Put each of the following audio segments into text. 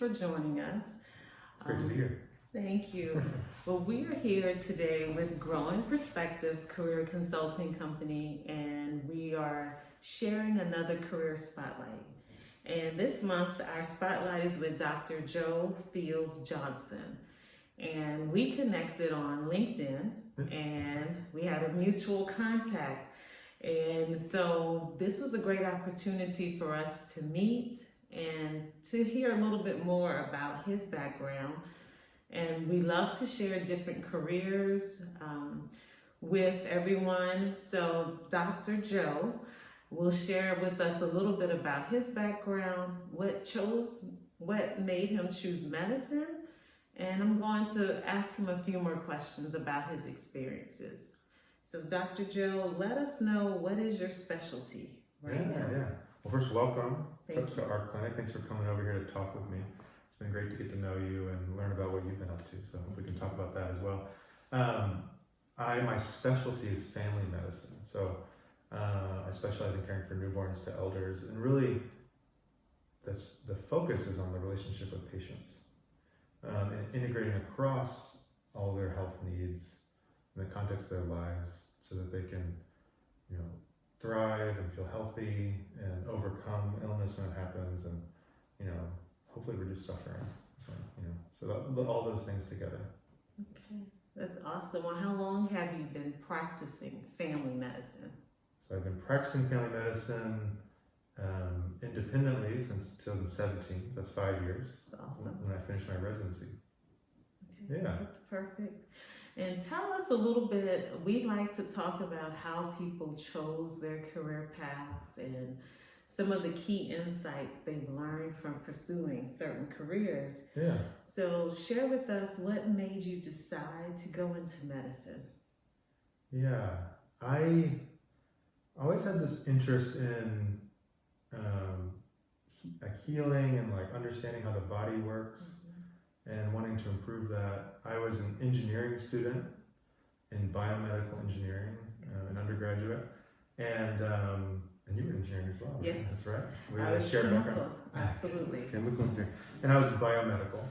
for joining us. It's great to be here. Thank you. Well, we are here today with Growing Perspectives Career Consulting Company, and we are sharing another career spotlight. And this month, our spotlight is with Dr.Joe Fields Johnson. And we connected on LinkedIn, and we had a mutual contact. And so this was a great opportunity for us to meet and to hear a little bit more about his background. And we love to share different careers with everyone. So Dr. Joe will share with us a little bit about his background, what made him choose medicine, and I'm going to ask him a few more questions about his experiences. So Dr. Joe, let us know, what is your specialty right now? Yeah. Well, first, welcome Thank to you. our clinic. Thanks for coming over here to talk with me. It's been great to get to know you and learn about what you've been up to, so we can talk about that as well. My specialty is family medicine, so I specialize in caring for newborns to elders, and really the focus is on the relationship with patients and integrating across all their health needs in the context of their lives so that they can, thrive and feel healthy and overcome illness when it happens, and hopefully reduce suffering. So all those things together. Okay, that's awesome. Well, how long have you been practicing family medicine? So I've been practicing family medicine independently since 2017. That's 5 years. That's awesome. When I finished my residency. Okay, Yeah. that's perfect. And tell us a little bit, we like to talk about how people chose their career paths and some of the key insights they've learned from pursuing certain careers. Yeah. So share with us, what made you decide to go into medicine? Yeah. I always had this interest in healing and understanding how the body works. And wanting to improve that. I was an engineering student in biomedical engineering, an undergraduate, and you were in engineering as well. Yes, That's right. We I had a was shared chemical, background. absolutely. Chemical engineering, and I was biomedical,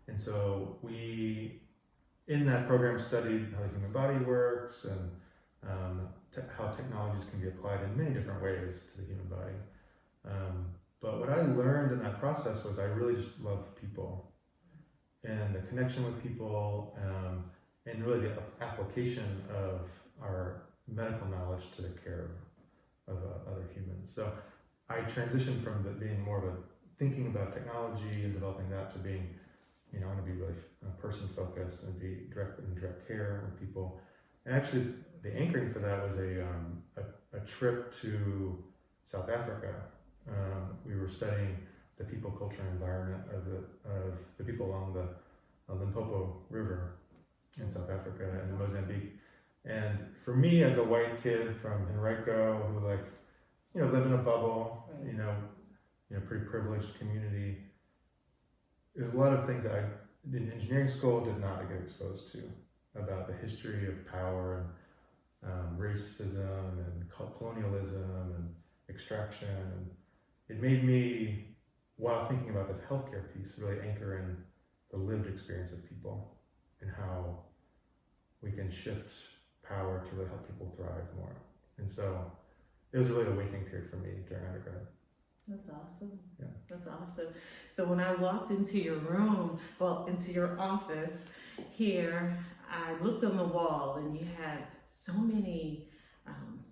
and so we, in that program, studied how the human body works and how technologies can be applied in many different ways to the human body. But what I learned in that process was I really just love people. And the connection with people, and really the application of our medical knowledge to the care of other humans. So I transitioned from being more of a thinking about technology and developing that to being, I want to be really person focused and be in direct care with people. And actually, the anchoring for that was a trip to South Africa. We were studying the people, culture, and environment of the people along the Limpopo River in South Africa and Mozambique. And for me, as a white kid from Henrico, who lived in a bubble, pretty privileged community, there's a lot of things that I, in engineering school, did not get exposed to about the history of power and racism and colonialism and extraction. And it made me, while thinking about this healthcare piece, really anchor in the lived experience of people and how we can shift power to really help people thrive more. And so it was really an awakening period for me during undergrad. That's awesome. Yeah. That's awesome. So when I walked into your into your office here, I looked on the wall and you had so many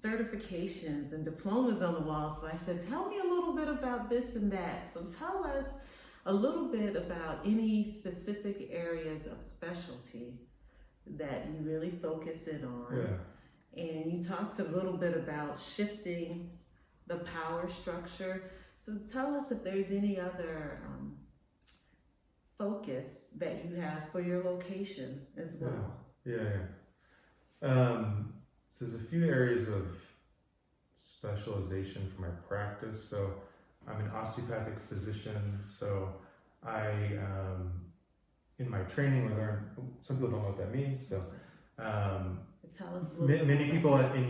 certifications and diplomas on the wall. So I said, tell me a little bit about this and that. So tell us a little bit about any specific areas of specialty that you really focus in on. Yeah. And you talked a little bit about shifting the power structure. So tell us if there's any other focus that you have for your location as well. So there's a few areas of specialization for my practice. So I'm an osteopathic physician. So I, in my training, we learned, some people don't know what that means. So Tell us a little bit many people about in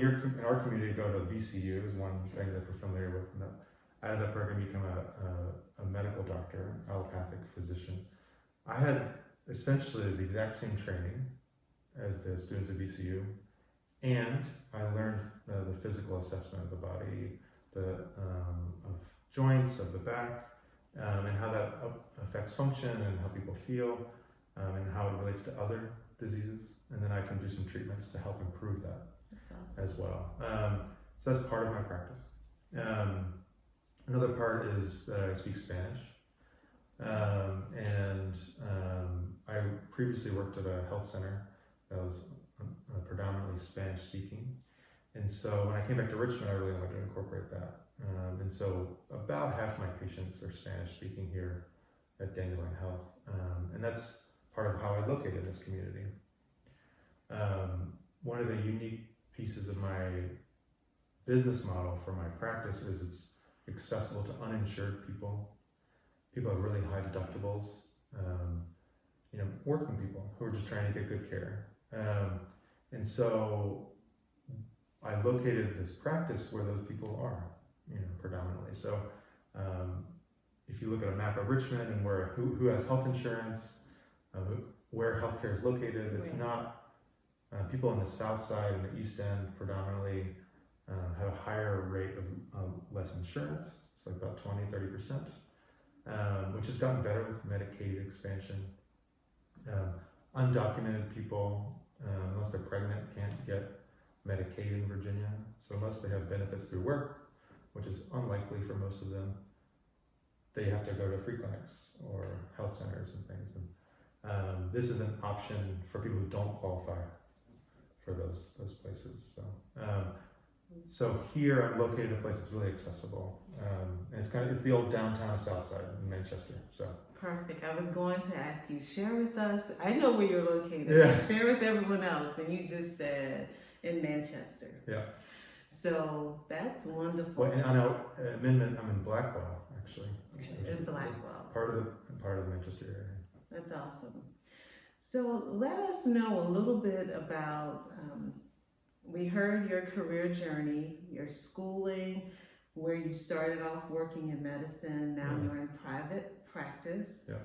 our community go to VCU, is one thing that we're familiar with. out of that program, you become a medical doctor, allopathic physician. I had essentially the exact same training as the students at VCU, and I learned the physical assessment of the body, of joints, of the back, and how that affects function and how people feel, and how it relates to other diseases. And then I can do some treatments to help improve that. That's awesome. As well. So that's part of my practice. Another part is that I speak Spanish. I previously worked at a health center that was predominantly Spanish speaking. And so when I came back to Richmond, I really wanted to incorporate that. And so about half my patients are Spanish speaking here at Dandelion Health. And that's part of how I located this community. One of the unique pieces of my business model for my practice is it's accessible to uninsured people have really high deductibles, working people who are just trying to get good care. And so I located this practice where those people are, predominantly. So if you look at a map of Richmond and who has health insurance, where healthcare is located, it's not people on the south side and the east end predominantly have a higher rate of less insurance. It's like about 20-30%, which has gotten better with Medicaid expansion. Undocumented people, unless they're pregnant, can't get Medicaid in Virginia. So unless they have benefits through work, which is unlikely for most of them, they have to go to free clinics or health centers and things. And this is an option for people who don't qualify for those places. So here I'm located in a place that's really accessible, and it's the old downtown South Side in Manchester. So perfect. I was going to ask you, share with us. I know where you're located. Yeah. Share with everyone else, and you just said in Manchester. Yeah. So that's wonderful. Well, and I know I'm in Blackwell actually. In Blackwell. Part of the Manchester area. That's awesome. So let us know a little bit about, we heard your career journey, your schooling, where you started off working in medicine, now you're in private practice. Yeah.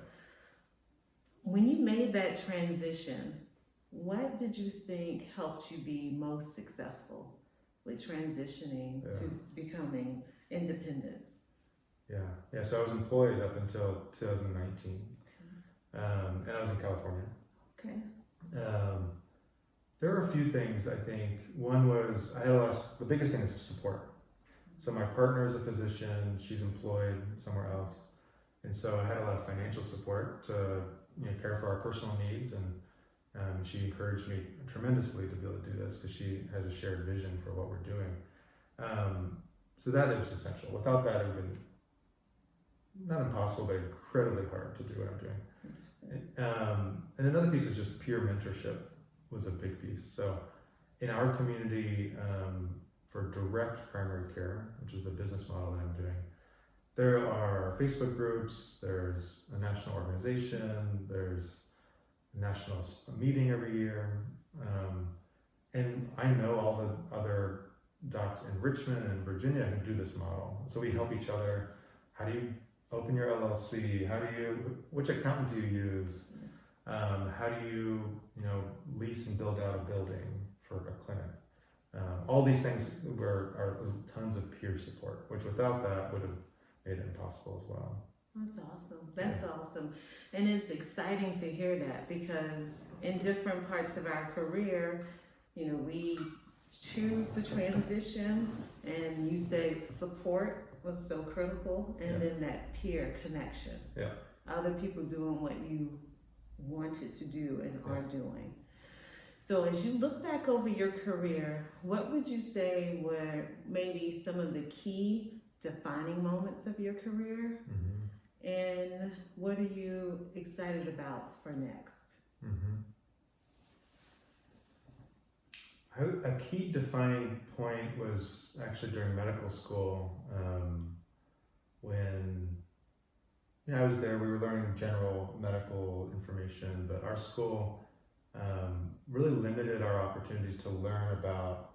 When you made that transition, what did you think helped you be most successful with transitioning to becoming independent? Yeah. So I was employed up until 2019, and I was in California. Okay. There are a few things I think. One was the biggest thing is support. So my partner is a physician, she's employed somewhere else. And so I had a lot of financial support to care for our personal needs, and she encouraged me tremendously to be able to do this because she has a shared vision for what we're doing. So that is essential. Without that, it would have been not impossible, but incredibly hard to do what I'm doing. And another piece is just peer mentorship was a big piece. So in our community, for direct primary care, which is the business model that I'm doing, there are Facebook groups, there's a national organization, there's a national meeting every year, and I know all the other docs in Richmond and Virginia who do this model. So we help each other. How do you open your LLC? Which accountant do you use? How do you lease and build out a building for a clinic? All these things are tons of peer support, which without that would have made it impossible as well. That's awesome. That's awesome. And it's exciting to hear that because in different parts of our career, we choose to transition, and you say support was so critical, and then that peer connection. Yeah. Other people doing what you wanted to do and are doing. So as you look back over your career, what would you say were maybe some of the key defining moments of your career? Mm-hmm. And what are you excited about for next? Mm-hmm. A key defining point was actually during medical school, when I was there. We were learning general medical information, but our school really limited our opportunities to learn about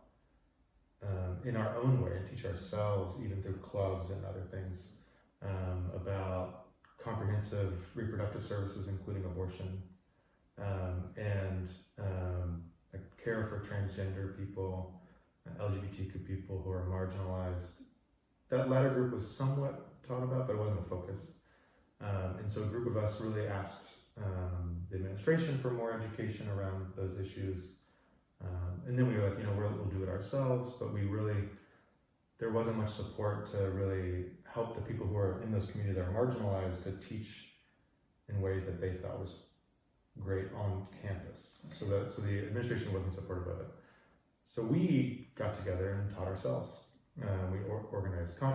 in our own way and teach ourselves, even through clubs and other things, about comprehensive reproductive services, including abortion, and care for transgender people, LGBTQ people who are marginalized. That latter group was somewhat taught about, but it wasn't a focus. And so a group of us really asked the administration for more education around those issues. And then we were like, we'll do it ourselves, but there wasn't much support to really help the people who are in those communities that are marginalized to teach in ways that they thought was great on campus. So the administration wasn't supportive of it. So we got together and taught ourselves. We organized conferences.